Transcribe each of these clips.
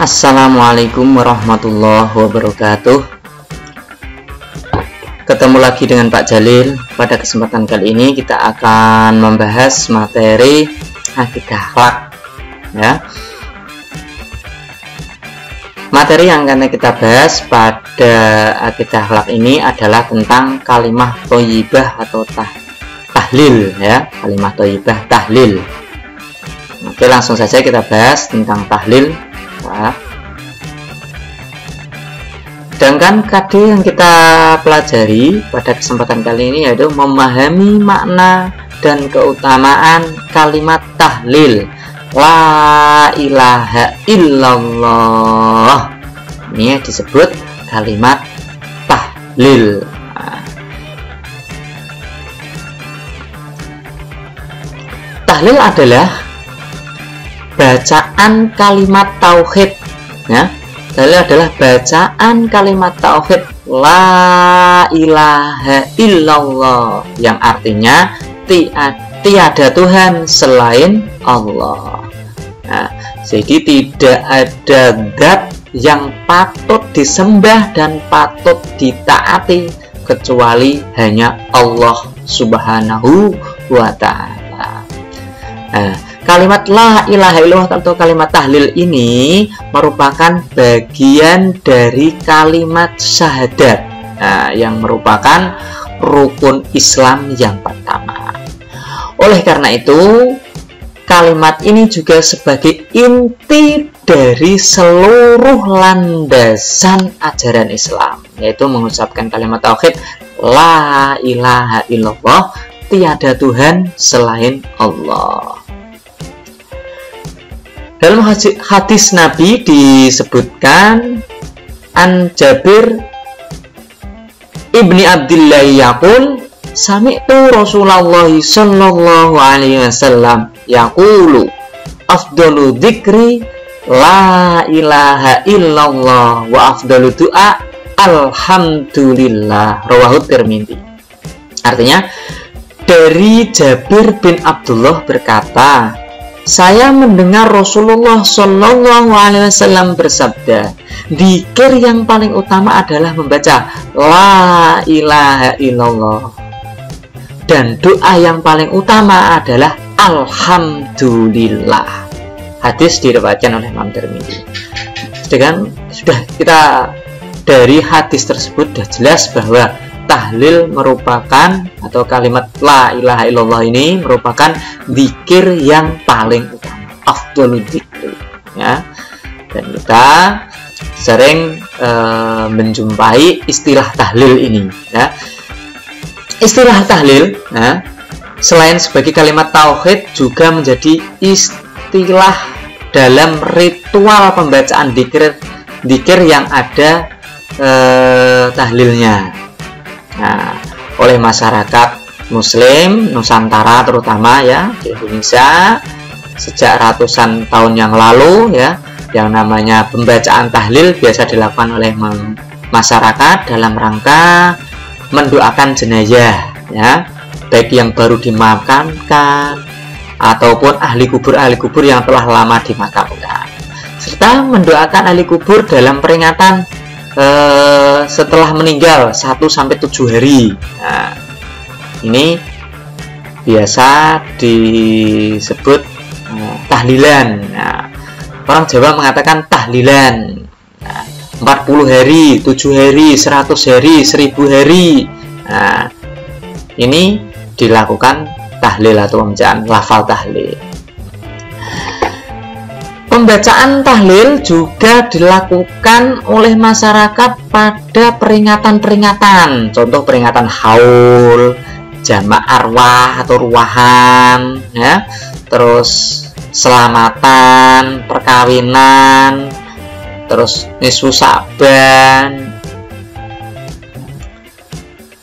Assalamualaikum warahmatullahi wabarakatuh. Ketemu lagi dengan Pak Jalil. Pada kesempatan kali ini kita akan membahas materi akidah akhlak, ya. Materi yang akan kita bahas pada akidah akhlak ini adalah tentang kalimah thayyibah atau tahlil, ya. Kalimah thayyibah tahlil. Oke, langsung saja kita bahas tentang tahlil. Sedangkan KD yang kita pelajari pada kesempatan kali ini yaitu memahami makna dan keutamaan kalimat tahlil la ilaha illallah. Ini disebut kalimat tahlil. Tahlil adalah bacaan kalimat tauhid, ya. Tahlil adalah bacaan kalimat tauhid la ilaha illallah, yang artinya tiada Tuhan selain Allah. Nah, jadi tidak ada zat yang patut disembah dan patut ditaati kecuali hanya Allah Subhanahu wa ta'ala. Nah, kalimat la ilaha illallah atau kalimat tahlil ini merupakan bagian dari kalimat syahadat, yang merupakan rukun Islam yang pertama. Oleh karena itu, kalimat ini juga sebagai inti dari seluruh landasan ajaran Islam, yaitu mengucapkan kalimat tauhid la ilaha illallah, tiada Tuhan selain Allah. Dalam hadis Nabi disebutkan, an Jabir ibni Abdillah yaqul sami'tu Rasulullah sallallahu alaihi wasallam yaqulu afdalu dzikri la ilaha illallah wa afdalu du'a alhamdulillah, rawahu Tirmidzi. Artinya, dari Jabir bin Abdullah berkata, saya mendengar Rasulullah Shallallahu Alaihi Wasallam bersabda, dzikir yang paling utama adalah membaca la ilaha illallah, dan doa yang paling utama adalah alhamdulillah. Hadis diriwayatkan oleh Imam Tirmidzi. Dengan sudah kita dari hadis tersebut sudah jelas bahwa tahlil merupakan, atau kalimat la ilaha illallah ini merupakan zikir yang paling utama, afdhalul dzikri, ya. Dan kita sering menjumpai istilah tahlil ini, ya. Istilah tahlil, ya, selain sebagai kalimat tauhid juga menjadi istilah dalam ritual pembacaan zikir yang ada tahlilnya. Nah, oleh masyarakat Muslim Nusantara terutama, ya, di Indonesia sejak ratusan tahun yang lalu, ya, yang namanya pembacaan tahlil biasa dilakukan oleh masyarakat dalam rangka mendoakan jenazah, ya, baik yang baru dimakamkan ataupun ahli kubur yang telah lama dimakamkan, serta mendoakan ahli kubur dalam peringatan setelah meninggal 1-7 hari. Nah, ini biasa disebut tahlilan. Nah, orang Jawa mengatakan tahlilan. Nah, 40 hari, 7 hari, 100 hari, 1000 hari. Nah, ini dilakukan tahlil atau pembacaan lafal tahlil. Pembacaan tahlil juga dilakukan oleh masyarakat pada peringatan-peringatan, contoh peringatan haul, jamak arwah atau ruahan, ya, terus selamatan, perkawinan, terus nisfu Sa'ban,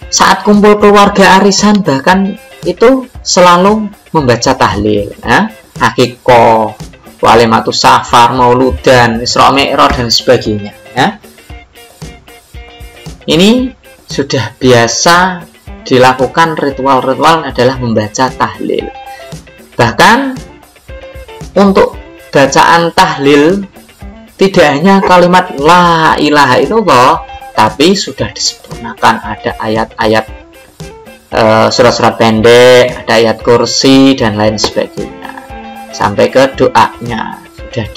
saat kumpul keluarga arisan, bahkan itu selalu membaca tahlil, ya, akikoh, walimatus safar, mauludan, Isra Mi'raj dan sebagainya, ya. Ini sudah biasa dilakukan, ritual-ritual adalah membaca tahlil. Bahkan untuk bacaan tahlil tidak hanya kalimat la ilaha illallah, tapi sudah disempurnakan. Ada ayat-ayat surat-surat pendek, ada ayat kursi dan lain sebagainya, sampai ke doanya sudah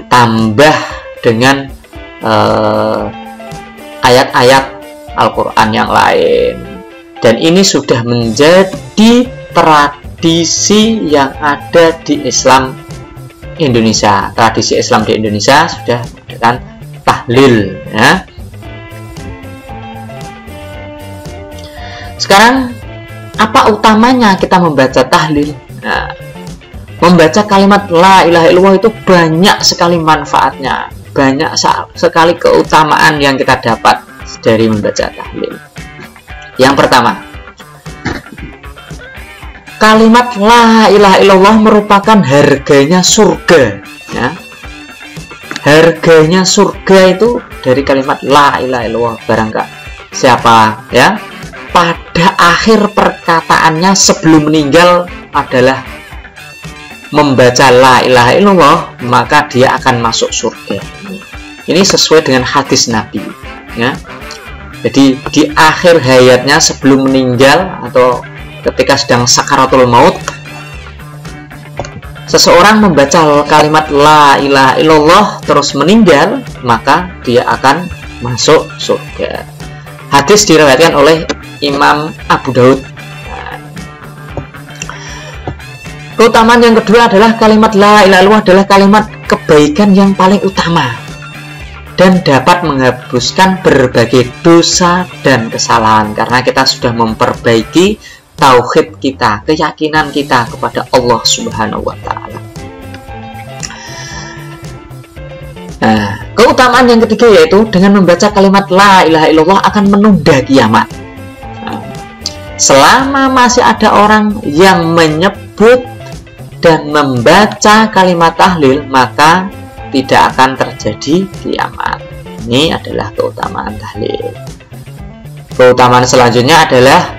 ditambah dengan ayat-ayat Al-Quran yang lain. Dan ini sudah menjadi tradisi yang ada di Islam Indonesia. Tradisi Islam di Indonesia sudah mengadakan tahlil, ya. Sekarang apa utamanya kita membaca tahlil? Nah, membaca kalimat la ilaha illallah itu banyak sekali manfaatnya, banyak sekali keutamaan yang kita dapat dari membaca tahlil. Yang pertama, kalimat la ilaha illallah merupakan harganya surga, ya. Harganya surga itu dari kalimat la ilaha illallah. Barangkali siapa, ya, pada akhir perkataannya sebelum meninggal adalah membaca la ilaha illallah, maka dia akan masuk surga. Ini sesuai dengan hadis Nabi, ya. Jadi di akhir hayatnya sebelum meninggal atau ketika sedang sakaratul maut, seseorang membaca kalimat la ilaha illallah terus meninggal, maka dia akan masuk surga. Hadis diriwayatkan oleh Imam Abu Daud. Keutamaan yang kedua adalah kalimat la ilaha illallah adalah kalimat kebaikan yang paling utama dan dapat menghapuskan berbagai dosa dan kesalahan, karena kita sudah memperbaiki tauhid kita, keyakinan kita kepada Allah Subhanahu wa Ta'ala. Nah, keutamaan yang ketiga yaitu dengan membaca kalimat la ilaha illallah akan menunda kiamat. Selama masih ada orang yang menyebut dan membaca kalimat tahlil, maka tidak akan terjadi kiamat. Ini adalah keutamaan tahlil. Keutamaan selanjutnya adalah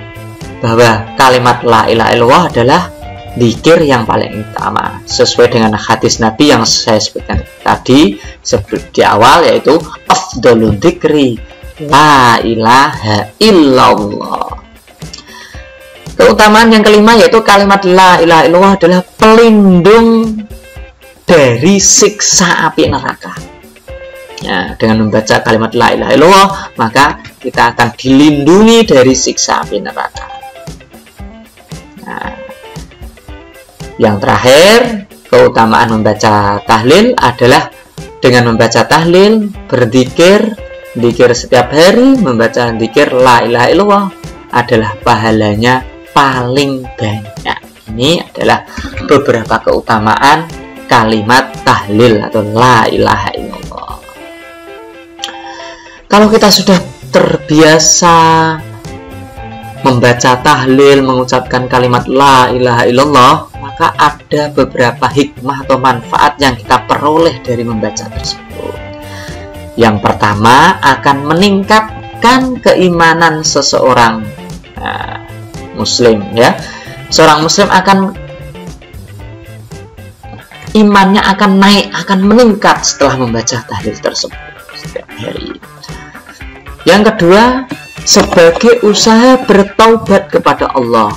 bahwa kalimat la ilaha illallah adalah zikir yang paling utama, sesuai dengan hadis Nabi yang saya sebutkan tadi di awal, yaitu afdhalul dzikri la ilaha illallah. Keutamaan yang kelima yaitu kalimat la ilaha illallah adalah pelindung dari siksa api neraka. Ya, dengan membaca kalimat la ilaha illallah, maka kita akan dilindungi dari siksa api neraka. Nah, yang terakhir, keutamaan membaca tahlil adalah dengan membaca tahlil, berzikir, zikir setiap hari, membaca zikir la ilaha illallah adalah pahalanya paling banyak. Ini adalah beberapa keutamaan kalimat tahlil atau la ilaha illallah. Kalau kita sudah terbiasa membaca tahlil, mengucapkan kalimat la ilaha illallah, maka ada beberapa hikmah atau manfaat yang kita peroleh dari membaca tersebut. Yang pertama, akan meningkatkan keimanan seseorang muslim, ya. Seorang muslim akan imannya akan naik, akan meningkat setelah membaca tahlil tersebut setiap hari. Yang kedua, sebagai usaha bertaubat kepada Allah,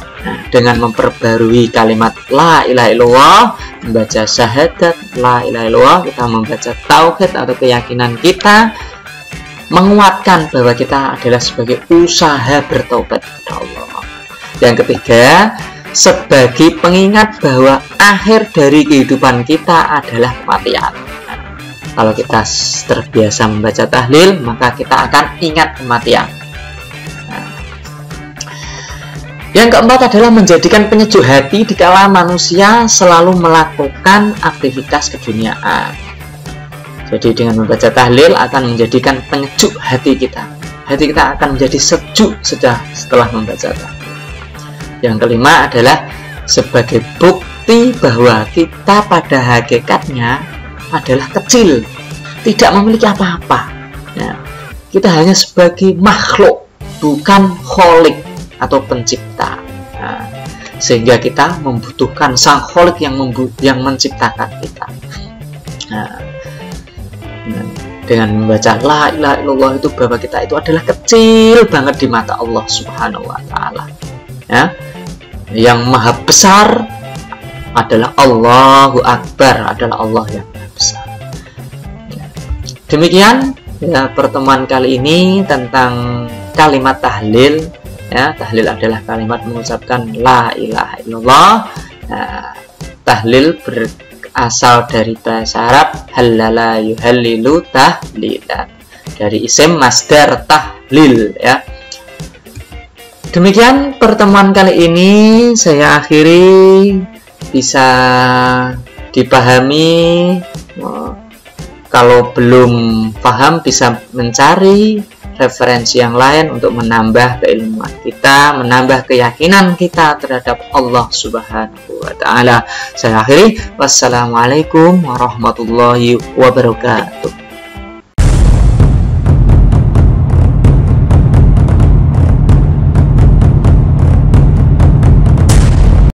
dengan memperbarui kalimat la ilaha illallah, membaca syahadat la ilaha illallah, kita membaca tauhid atau keyakinan kita, menguatkan bahwa kita adalah sebagai usaha bertaubat kepada Allah. Yang ketiga, sebagai pengingat bahwa akhir dari kehidupan kita adalah kematian. Kalau kita terbiasa membaca tahlil, maka kita akan ingat kematian. Yang keempat adalah menjadikan penyejuk hati dikala manusia selalu melakukan aktivitas keduniaan. Jadi dengan membaca tahlil akan menjadikan penyejuk hati kita. Hati kita akan menjadi sejuk setelah membaca tahlil. Yang kelima adalah sebagai bukti bahwa kita pada hakikatnya adalah kecil, tidak memiliki apa-apa. Ya, kita hanya sebagai makhluk, bukan kholik atau pencipta. Nah, sehingga kita membutuhkan Sang Khalik yang menciptakan kita. Nah, dengan membaca la ilaha illallah itu bahwa kita itu adalah kecil banget di mata Allah Subhanahu wa taala. Ya. Yang maha besar adalah Allahu Akbar, adalah Allah yang maha besar. Ya. Demikian ya, pertemuan kali ini tentang kalimat tahlil. Ya, tahlil adalah kalimat mengucapkan la ilaha illallah. Nah, tahlil berasal dari bahasa Arab halala yuhallilu tahlilan, dari isim masdar tahlil ya. Demikian pertemuan kali ini saya akhiri, bisa dipahami. Kalau belum paham bisa mencari referensi yang lain untuk menambah keilmuan kita, menambah keyakinan kita terhadap Allah Subhanahu wa taala. Saya akhiri, wassalamualaikum warahmatullahi wabarakatuh.